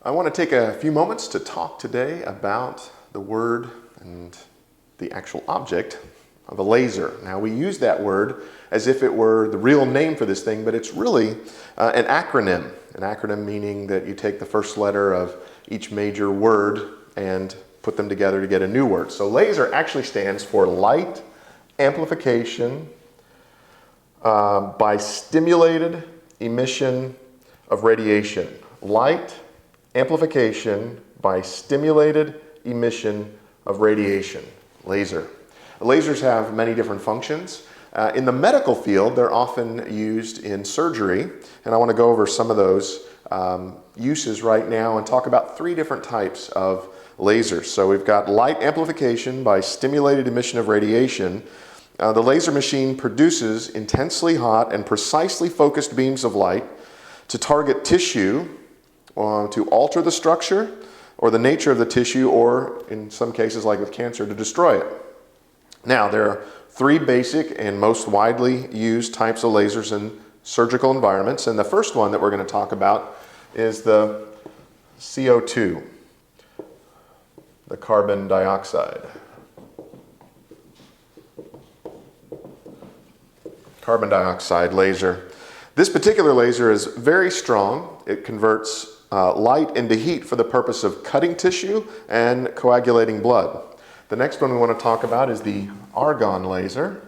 I want to take a few moments to talk today about the word and the actual object of a laser. Now, we use that word as if it were the real name for this thing, but it's really an acronym. An acronym meaning that you take the first letter of each major word and put them together to get a new word. So LASER actually stands for light amplification by stimulated emission of radiation. Light amplification by stimulated emission of radiation, laser. Lasers have many different functions. In the medical field, they're often used in surgery, and I want to go over some of those uses right now and talk about three different types of lasers. So we've got light amplification by stimulated emission of radiation. The laser machine produces intensely hot and precisely focused beams of light to target tissue, to alter the structure or the nature of the tissue, or in some cases like with cancer, to destroy it. Now, there are three basic and most widely used types of lasers in surgical environments, and the first one that we're going to talk about is the CO2, the carbon dioxide. Carbon dioxide laser. This particular laser is very strong. It converts light into heat for the purpose of cutting tissue and coagulating blood. The next one we want to talk about is the argon laser.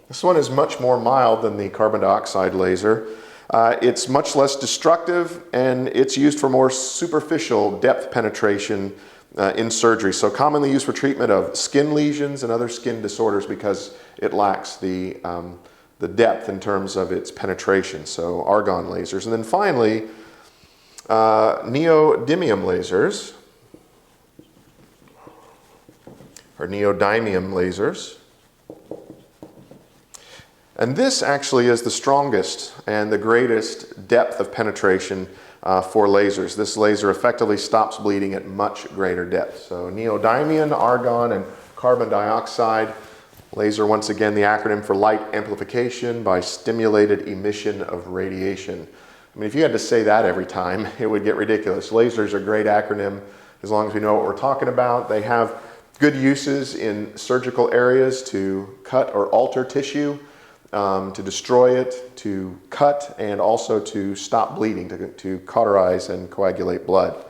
This one is much more mild than the carbon dioxide laser. It's much less destructive, and it's used for more superficial depth penetration in surgery. So commonly used for treatment of skin lesions and other skin disorders because it lacks the depth in terms of its penetration. So argon lasers. And then finally, neodymium lasers, or neodymium lasers. And this actually is the strongest and the greatest depth of penetration for lasers. This laser effectively stops bleeding at much greater depth. So neodymium, argon, and carbon dioxide laser, once again, the acronym for light amplification by stimulated emission of radiation. I mean, if you had to say that every time, it would get ridiculous. Lasers are a great acronym as long as we know what we're talking about. They have good uses in surgical areas to cut or alter tissue, to destroy it, to cut, and also to stop bleeding, to cauterize and coagulate blood.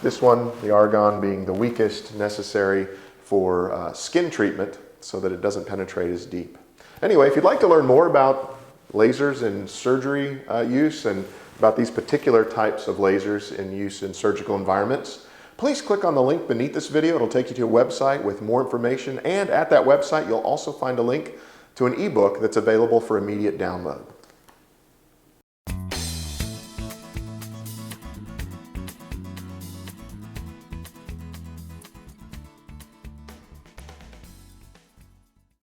This one, the argon, being the weakest, necessary for skin treatment so that it doesn't penetrate as deep. Anyway, if you'd like to learn more about lasers in surgery use and about these particular types of lasers in use in surgical environments, please click on the link beneath this video. It'll take you to a website with more information, and at that website you'll also find a link to an ebook that's available for immediate download.